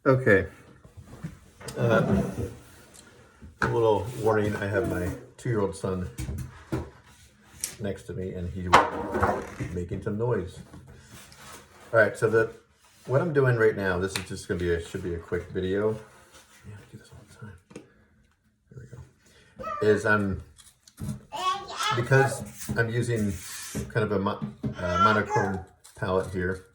Okay. A little warning, I have my 2-year-old son next to me and he's making some noise. All right, so what I'm doing right now, this is just gonna be should be a quick video. Yeah, I do this all the time. There we go. Is because I'm using kind of a monochrome palette here,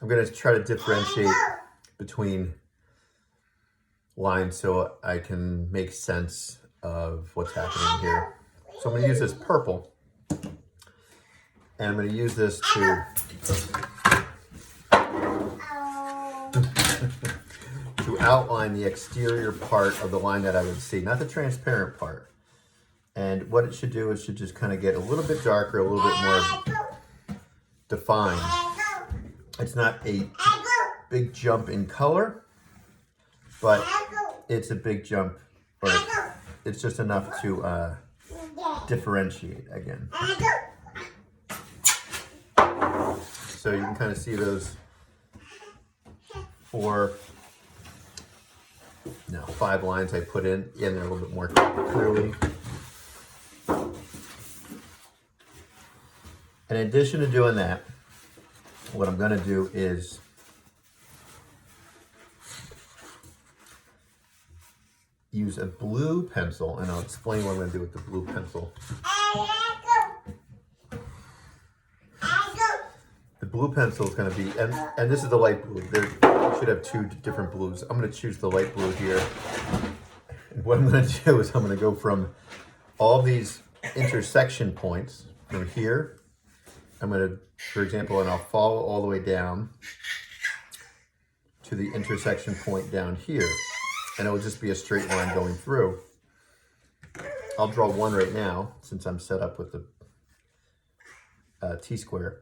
I'm gonna try to differentiate between lines so I can make sense of what's happening here. So I'm going to use this purple, and I'm going to use this to to outline the exterior part of the line that I would see, not the transparent part. And what it should do is should just kind of get a little bit darker, a little bit more defined. It's not a big jump in color, but it's a big jump, or it's just enough to differentiate again. So you can kind of see those 5 lines I put in there a little bit more clearly. In addition to doing that, what I'm going to do is use a blue pencil, and I'll explain what I'm going to do with the blue pencil. The blue pencil is going to be, and this is the light blue. You should have 2 different blues. I'm going to choose the light blue here. And what I'm going to do is I'm going to go from all these intersection points from here. I'm going to, for example, and I'll follow all the way down to the intersection point down here. And it will just be a straight line going through. I'll draw one right now since I'm set up with the T-square.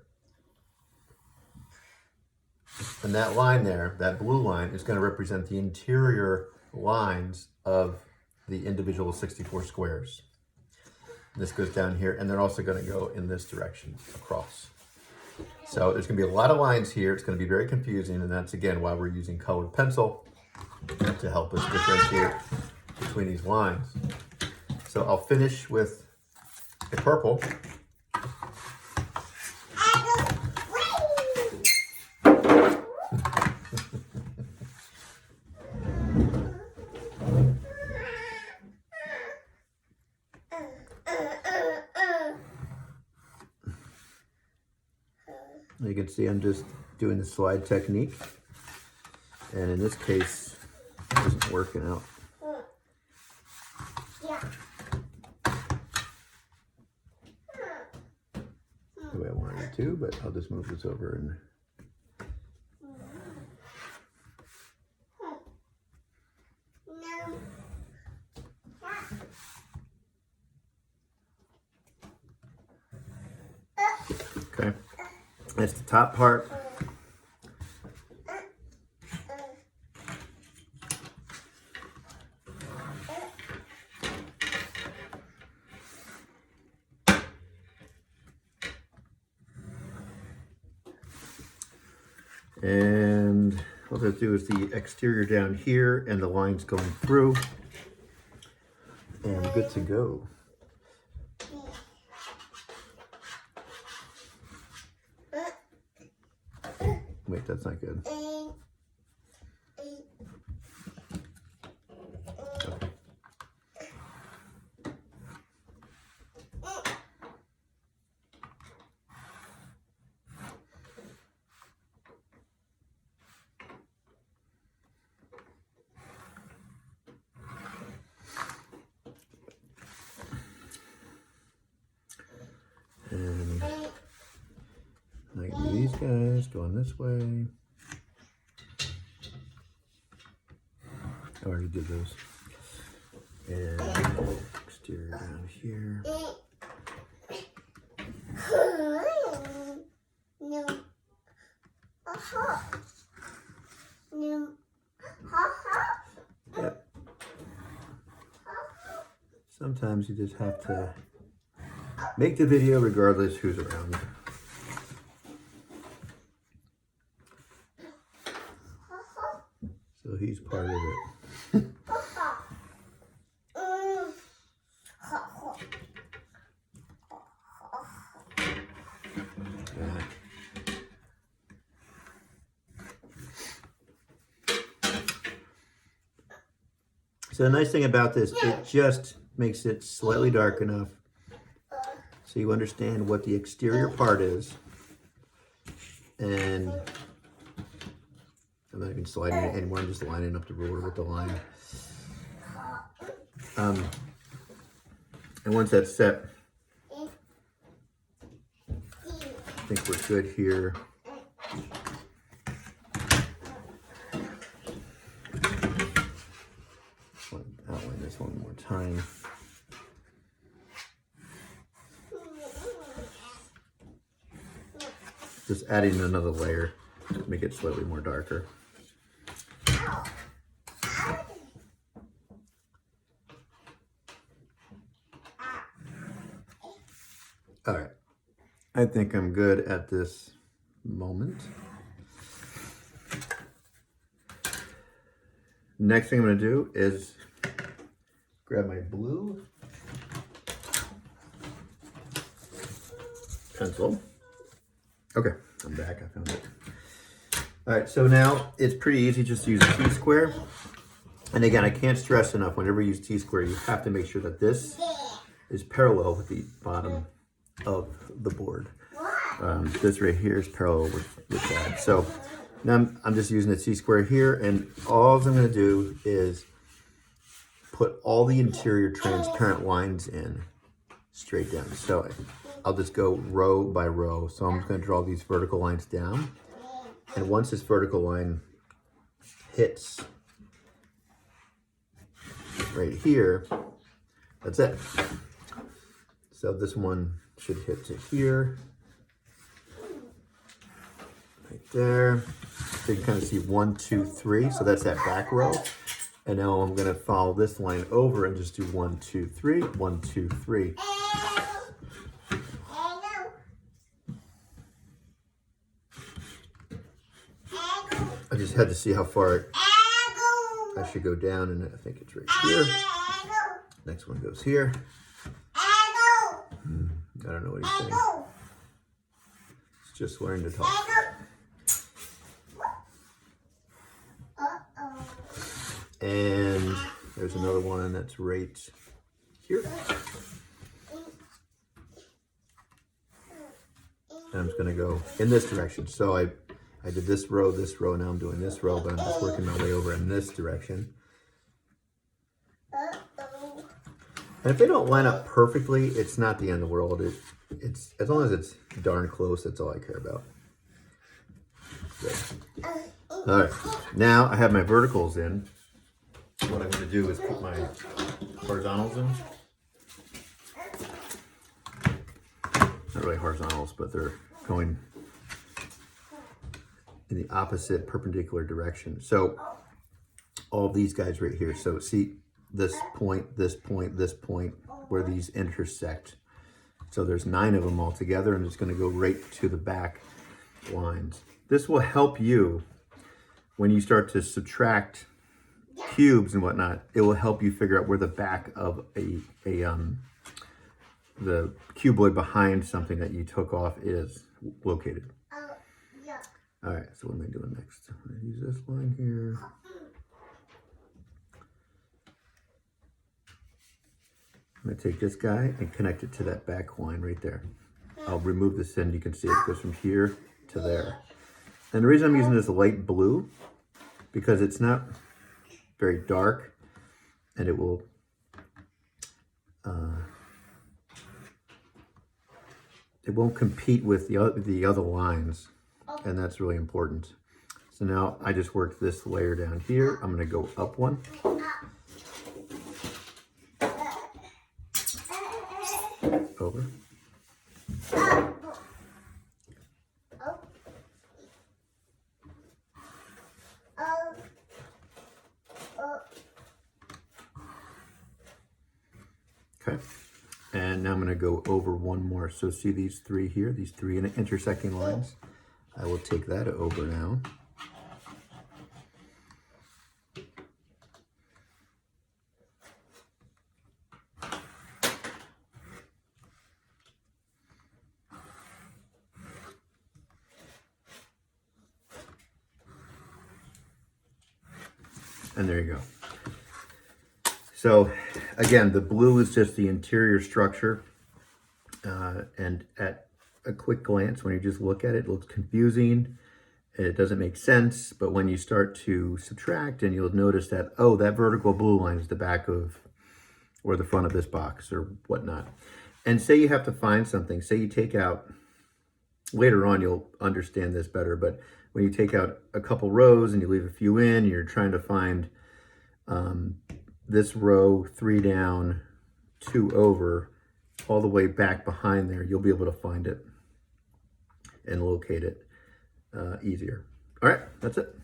And that line there, that blue line, is going to represent the interior lines of the individual 64 squares. And this goes down here, and they're also going to go in this direction across. So there's going to be a lot of lines here. It's going to be very confusing, and that's, again, why we're using colored pencil to help us differentiate between these lines. So I'll finish with the purple. You can see I'm just doing the slide technique, and in this case it isn't working out. The way I wanted it to, but I'll just move this over and okay. That's the top part. And what I'm going to do is the exterior down here and the lines going through. And good to go. Wait, that's not good. Okay. And I can do these guys going this way. I already did those. And exterior down here. Yep. Sometimes you just have to make the video regardless who's around. So he's part of it. So the nice thing about this, it just makes it slightly dark enough so you understand what the exterior part is. And I'm not even sliding it anymore, I'm just lining up the ruler with the line. And once that's set, I think we're good here. Outline this one more time. Just adding another layer to make it slightly more darker. All right, I think I'm good at this moment. Next thing I'm going to do is grab my blue pencil. Okay, I'm back, I found it. All right, so now it's pretty easy just to use a T-square. And again, I can't stress enough, whenever you use T-square, you have to make sure that this is parallel with the bottom of the board. This right here is parallel with that. So now I'm just using a T-square here, and all I'm gonna do is put all the interior transparent lines in straight down. So I'll just go row by row. So I'm just gonna draw these vertical lines down. And once this vertical line hits right here, that's it. So this one should hit to here, right there. So you can kind of see 1, 2, 3. So that's that back row. And now I'm gonna follow this line over and just do 1, 2, 3, 1, 2, 3. I just had to see how far I should go down, and I think it's right here. Next one goes here. I don't know what he's saying. He's just learning to talk. And there's another one that's right here. And I'm just gonna go in this direction. So I did this row, now I'm doing this row, but I'm just working my way over in this direction. And if they don't line up perfectly, it's not the end of the world. It's as long as it's darn close, that's all I care about. Good. All right, now I have my verticals in. What I'm going to do is put my horizontals in. Not really horizontals, but they're going in the opposite perpendicular direction. So all these guys right here. So see this point, this point, this point, where these intersect. So there's 9 of them all together, and it's going to go right to the back lines. This will help you when you start to subtract cubes and whatnot. It will help you figure out where the back of the cuboid behind something that you took off is located. All right, so what am I doing next? I'm going to use this line here. I'm going to take this guy and connect it to that back line right there. I'll remove this end. You can see it goes from here to there. And the reason I'm using this light blue, because it's not very dark, and it will it won't compete with the other lines, and that's really important. So now I just worked this layer down here. I'm going to go up one. Over. Okay, and now I'm going to go over one more. So see these 3 here, these 3 intersecting lines? I will take that over now. And there you go. So again, the blue is just the interior structure. And at a quick glance, when you just look at it, it looks confusing. It doesn't make sense. But when you start to subtract, and you'll notice that, oh, that vertical blue line is the back of or the front of this box or whatnot. And say you have to find something. Say you take out, later on you'll understand this better, but when you take out a couple rows and you leave a few in, you're trying to find this row 3 down, 2 over, all the way back behind there, you'll be able to find it and locate it easier. All right, that's it.